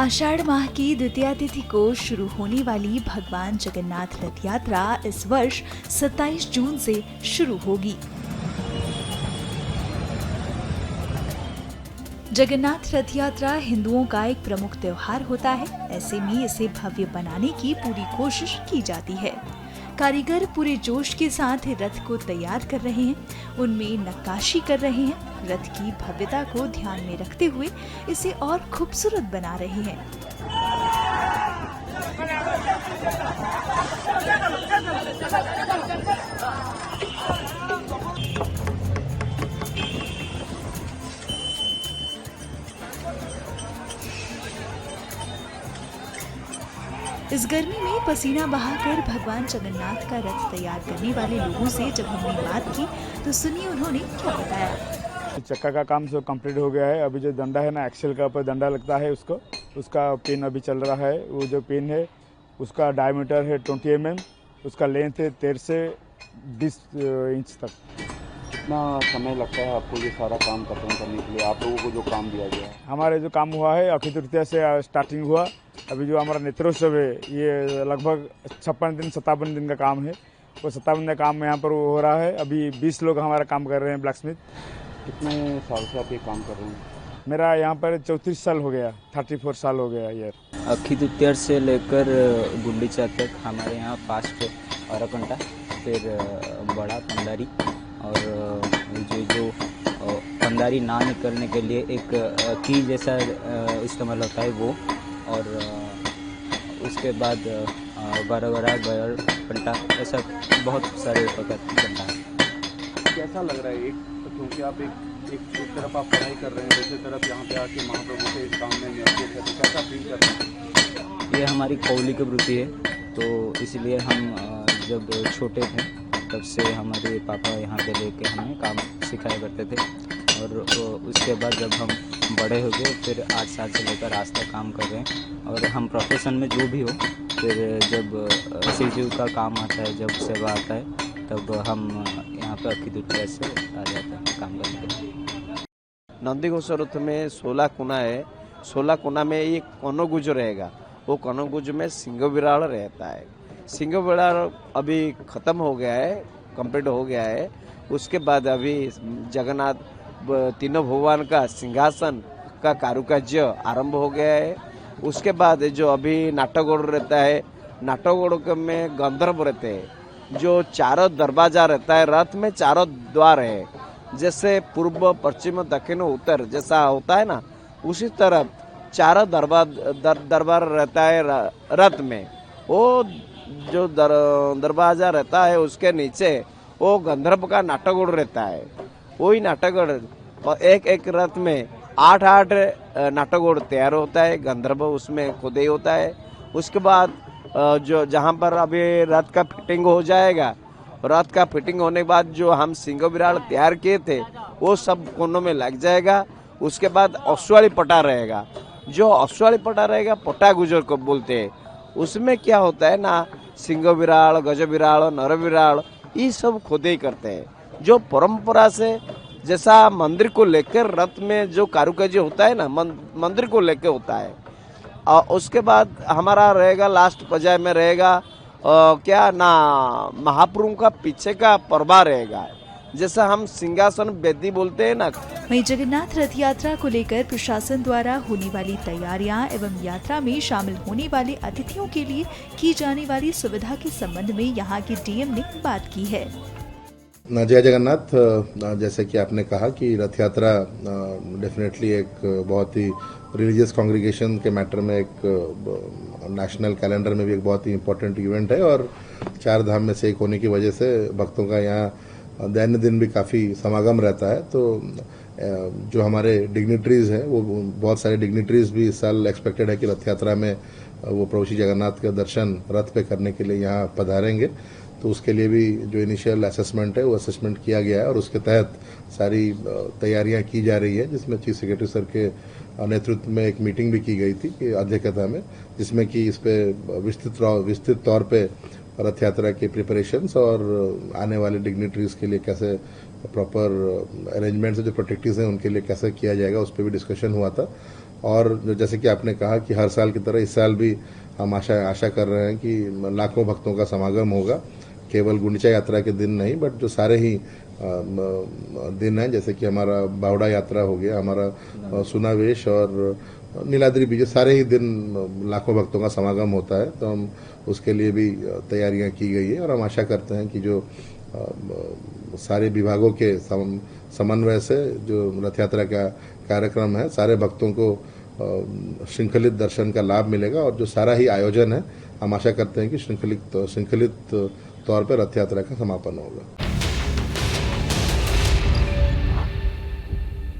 आषाढ़ माह की द्वितीया तिथि को शुरू होने वाली भगवान जगन्नाथ रथ यात्रा इस वर्ष 27 जून से शुरू होगी। जगन्नाथ रथ यात्रा हिंदुओं का एक प्रमुख त्योहार होता है। ऐसे में इसे भव्य बनाने की पूरी कोशिश की जाती है। कारीगर पूरे जोश के साथ रथ को तैयार कर रहे हैं, उनमें नक्काशी कर रहे हैं। रथ की भव्यता को ध्यान में रखते हुए इसे और खूबसूरत बना रहे हैं। इस गर्मी में पसीना बहाकर भगवान जगन्नाथ का रथ तैयार करने वाले लोगों से जब हमने बात की तो सुनिए उन्होंने क्या बताया। चक्का का काम सब कंप्लीट हो गया है। अभी जो डंडा है ना, एक्सेल का ऊपर डंडा लगता है उसका पिन अभी चल रहा है। वो जो पिन है उसका डायमीटर है 20 mm, उसका लेंथ है 13 से 20 इंच तक। कितना समय लगता है आपको ये सारा काम खत्म करने के लिए, आप लोगों को जो काम दिया गया है? हमारे जो काम हुआ है अक्षय तृतीया से स्टार्टिंग हुआ। अभी जो हमारा नेत्रोत्सव है ये लगभग 57 दिन का काम है। वो 57 दिन का काम यहाँ पर हो रहा है। अभी 20 लोग हमारा काम कर रहे हैं ब्लैक स्मिथ। कितने साल से आप ये काम कर रहे हैं? मेरा यहाँ पर 34 साल हो गया, 34 साल हो गया ये। अक्षय तृतीया से लेकर गुंडीचा तक हमारे यहाँ फास्ट अरकंटा, फिर बड़ा पंडारी और जो पंडारी ना निकलने के लिए एक की जैसा इस्तेमाल होता है वो, और उसके बाद बड़ा गयल पंटा, ऐसा बहुत सारे प्रकार बनता है। कैसा लग रहा है क्योंकि आप एक तरफ आप पढ़ाई कर रहे हैं, दूसरी तरफ यहाँ पे आके महाप्रभु के इस काम में नियोजित है, तो कैसा फील कर रहे हैं? ये हमारी कौली की वृत्ति है, तो इसलिए हम जब छोटे थे तब से हमारे पापा यहाँ पे लेके हमें काम सिखाया करते थे, और उसके बाद जब हम बड़े हो गए फिर 8 साल से लेकर आज तक काम कर रहे हैं। और हम प्रोफेशन में जो भी हो, फिर जब शिव जी का काम आता है, जब सेवा आता है, तब हम यहाँ पर अक्षय तृतीया से आ जाते हैं काम करने के लिए। नंदीघोष रथ में 16 कोना है। 16 कोना में एक कनोगुज रहेगा। वो कनोगुज में सिंह विराल रहता है। सिंह विराल अभी खत्म हो गया है, कंप्लीट हो गया है। उसके बाद अभी जगन्नाथ तीनों भगवान का सिंहासन का कारुकार्य आरंभ हो गया है। उसके बाद जो अभी नाटगोड़ रहता है, नाटगोड़ में गंधर्व रहते हैं। जो चारों दरवाजा रहता है, रथ में चारों द्वार है, जैसे पूर्व पश्चिम दक्षिण उत्तर जैसा होता है ना, उसी तरफ चारों दरबार रहता है रथ में। वो जो दरवाजा रहता है उसके नीचे वो गंधर्व का नाटगोड़ रहता है। वही नाटगोड़ एक रथ में 8 नाटगोड़ तैयार होता है। गंधर्व उसमें खुद ही होता है। उसके बाद जो जहाँ पर अभी रथ का फिटिंग हो जाएगा, रथ का फिटिंग होने के बाद जो हम सिंह विराल तैयार किए थे वो सब कोनों में लग जाएगा। उसके बाद अश्वाली पटा रहेगा। जो अश्वाली पटा रहेगा पटा गुजर को बोलते हैं। उसमें क्या होता है ना, सिंह विराल, गज विराल, नर विराल, ये सब खुद ही करते हैं। जो परंपरा से जैसा मंदिर को लेकर रथ में जो कारुकार्य होता है ना, मंदिर को लेकर होता है। और उसके बाद हमारा रहेगा लास्ट पर्याय में रहेगा क्या ना, महाप्रभु का पीछे का परबा रहेगा, जैसा हम सिंहासन बेदी बोलते हैं ना। वहीं जगन्नाथ रथ यात्रा को लेकर प्रशासन द्वारा होने वाली तैयारियां एवं यात्रा में शामिल होने वाले अतिथियों के लिए की जाने वाली सुविधा के संबंध में यहाँ के डीएम ने बात की है। जय जगन्नाथ। जैसे कि आपने कहा कि रथ यात्रा डेफिनेटली एक बहुत ही रिलीजियस कांग्रीगेशन के मैटर में एक नेशनल कैलेंडर में भी एक बहुत ही इम्पोर्टेंट इवेंट है, और 4 धाम में से एक होने की वजह से भक्तों का यहाँ दैनिक दिन भी काफ़ी समागम रहता है। तो जो हमारे डिग्निटरीज हैं, वो बहुत सारे डिग्निटरीज भी इस साल एक्सपेक्टेड है कि रथ यात्रा में वो प्रभु श्री जगन्नाथ का दर्शन रथ पे करने के लिए यहाँ पधारेंगे। तो उसके लिए भी जो इनिशियल असेसमेंट है वो असेसमेंट किया गया है, और उसके तहत सारी तैयारियां की जा रही है, जिसमें चीफ सेक्रेटरी सर के नेतृत्व में एक मीटिंग भी की गई थी कि अध्यक्षता में, जिसमें कि इस पे विस्तृत तौर पे रथ यात्रा के प्रिपरेशंस और आने वाले डिग्निटरीज के लिए कैसे प्रॉपर अरेंजमेंट्स जो प्रोटेक्टिव्स हैं उनके लिए कैसे किया जाएगा, उस पर भी डिस्कशन हुआ था। और जैसे कि आपने कहा कि हर साल की तरह इस साल भी हम आशा कर रहे हैं कि लाखों भक्तों का समागम होगा, केवल गुंडीचा यात्रा के दिन नहीं बट जो सारे ही दिन हैं, जैसे कि हमारा बावड़ा यात्रा हो गया, हमारा सुनावेश और नीलाद्री बीज, सारे ही दिन लाखों भक्तों का समागम होता है। तो हम उसके लिए भी तैयारियां की गई है और हम आशा करते हैं कि जो सारे विभागों के समन्वय से जो रथ यात्रा का कार्यक्रम है, सारे भक्तों को श्रृंखलित दर्शन का लाभ मिलेगा और जो सारा ही आयोजन है, हम आशा करते हैं कि श्रृंखलित तौर पर रथ यात्रा का समापन होगा।